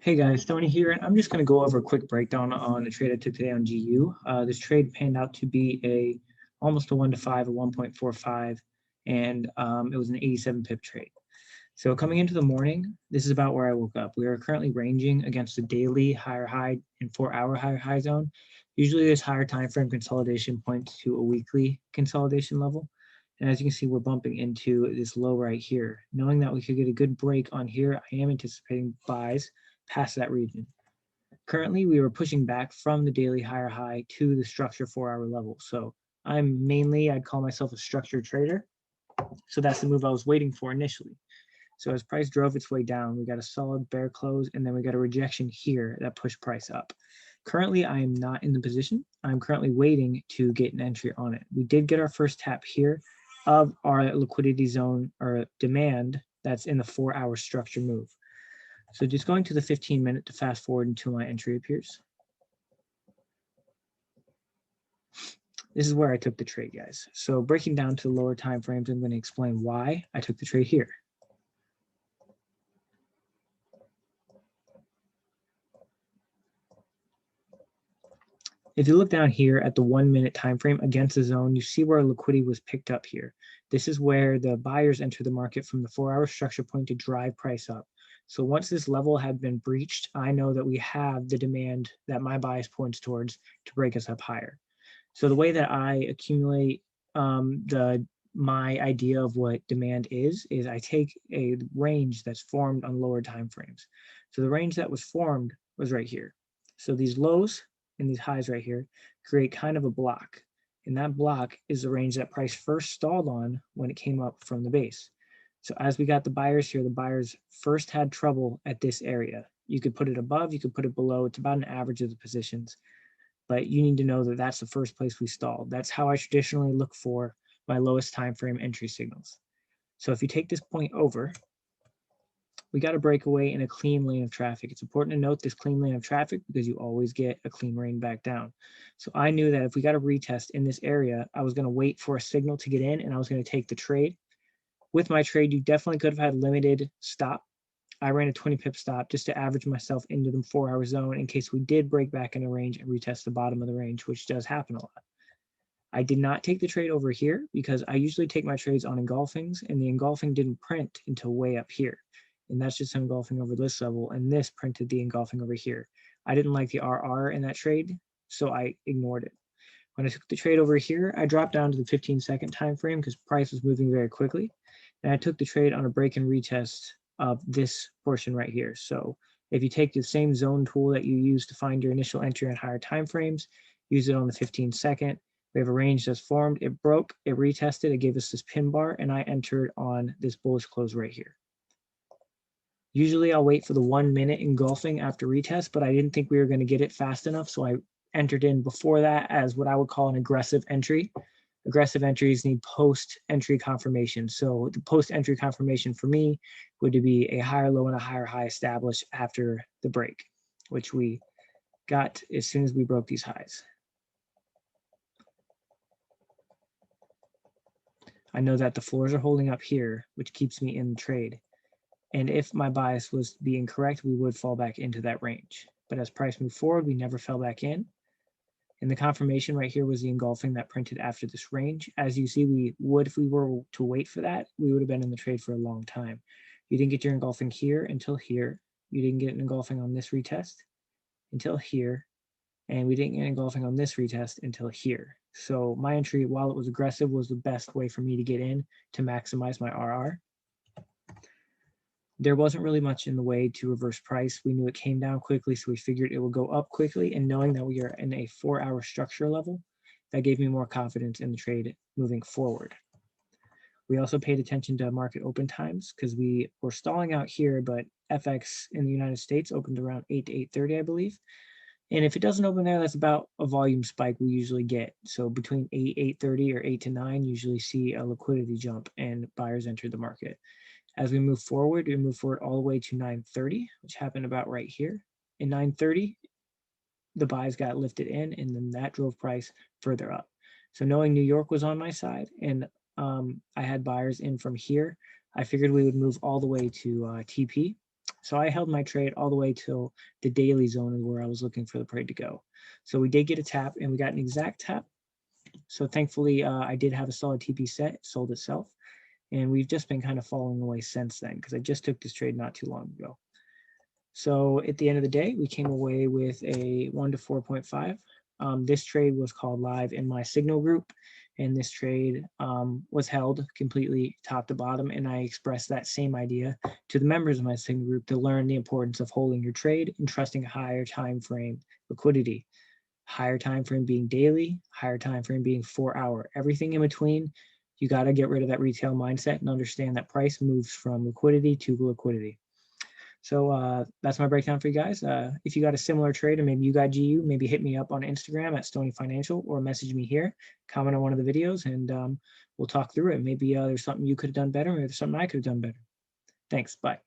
Hey guys, Tony here, and I'm just going to go over a quick breakdown on the trade I took today on GU. This trade panned out to be almost a 1-to-5, a 1.45, and it was an 87 pip trade. So coming into the morning, this is about where I woke up. We are currently ranging against a daily higher high and 4-hour higher high zone. Usually this higher time frame consolidation points to a weekly consolidation level. And as you can see, we're bumping into this low right here. Knowing that we could get a good break on here, I am anticipating buys past that region. Currently, we were pushing back from the daily higher high to the structure 4-hour level. So I'd call myself a structured trader. So that's the move I was waiting for initially. So as price drove its way down, we got a solid bear close, and then we got a rejection here that pushed price up. Currently, I am not in the position. I'm currently waiting to get an entry on it. We did get our first tap here of our liquidity zone or demand that's in the 4-hour structure move. So just going to the 15-minute to fast forward until my entry appears. This is where I took the trade, guys. So breaking down to the lower time frames, I'm going to explain why I took the trade here. If you look down here at the 1-minute time frame against the zone, you see where liquidity was picked up here. This is where the buyers enter the market from the 4-hour structure point to drive price up. So once this level had been breached, I know that we have the demand that my bias points towards to break us up higher. So the way that I accumulate my idea of what demand is I take a range that's formed on lower time frames. So the range that was formed was right here. So these lows and these highs right here create kind of a block. And that block is the range that price first stalled on when it came up from the base. So as we got the buyers here, the buyers first had trouble at this area. You could put it above, you could put it below. It's about an average of the positions. But you need to know that that's the first place we stalled. That's how I traditionally look for my lowest time frame entry signals. So if you take this point over, we got a breakaway in a clean lane of traffic. It's important to note this clean lane of traffic because you always get a clean lane back down. So I knew that if we got a retest in this area, I was going to wait for a signal to get in and I was going to take the trade. With my trade, you definitely could have had limited stop. I ran a 20 pip stop just to average myself into the 4-hour zone in case we did break back in the range and retest the bottom of the range, which does happen a lot. I did not take the trade over here because I usually take my trades on engulfings, and the engulfing didn't print until way up here. And that's just engulfing over this level, and this printed the engulfing over here. I didn't like the RR in that trade, so I ignored it. When I took the trade over here, I dropped down to the 15-second time frame because price was moving very quickly. And I took the trade on a break and retest of this portion right here. So if you take the same zone tool that you use to find your initial entry on higher time frames, use it on the 15-second. We have a range that's formed. It broke, it retested, it gave us this pin bar, and I entered on this bullish close right here. Usually I'll wait for the 1-minute engulfing after retest, but I didn't think we were going to get it fast enough, so I entered in before that as what I would call an aggressive entry. Aggressive entries need post-entry confirmation. So the post-entry confirmation for me would be a higher low and a higher high established after the break, which we got as soon as we broke these highs. I know that the floors are holding up here, which keeps me in the trade. And if my bias was to be incorrect, we would fall back into that range. But as price moved forward, we never fell back in. And the confirmation right here was the engulfing that printed after this range. As you see, we would, if we were to wait for that, we would have been in the trade for a long time. You didn't get your engulfing here until here. You didn't get an engulfing on this retest until here. And we didn't get engulfing on this retest until here. So my entry, while it was aggressive, was the best way for me to get in to maximize my RR. There wasn't really much in the way to reverse price. We knew it came down quickly, so we figured it would go up quickly. And knowing that we are in a 4-hour structure level, that gave me more confidence in the trade moving forward. We also paid attention to market open times because we were stalling out here, but FX in the United States opened around 8 to 8:30, I believe. And if it doesn't open there, that's about a volume spike we usually get. So between 8:30 or 8 to 9, usually see a liquidity jump and buyers enter the market. As we move forward all the way to 9:30, which happened about right here. In 9:30, the buys got lifted in, and then that drove price further up. So knowing New York was on my side, and I had buyers in from here, I figured we would move all the way to TP. So I held my trade all the way till the daily zone is where I was looking for the trade to go. So we did get a tap and we got an exact tap. So thankfully I did have a solid TP set, it sold itself. And we've just been kind of falling away since then because I just took this trade not too long ago. So at the end of the day, we came away with a 1 to 4.5. This trade was called live in my signal group, and this trade was held completely top to bottom. And I expressed that same idea to the members of my signal group to learn the importance of holding your trade and trusting a higher time frame liquidity. Higher time frame being daily, higher time frame being 4 hour. Everything in between, you got to get rid of that retail mindset and understand that price moves from liquidity to liquidity. So that's my breakdown for you guys. If you got a similar trade or maybe you got GU, maybe hit me up on Instagram at Stony Financial or message me here, comment on one of the videos, and we'll talk through it. Maybe there's something you could have done better. Maybe there's something I could have done better. Thanks. Bye.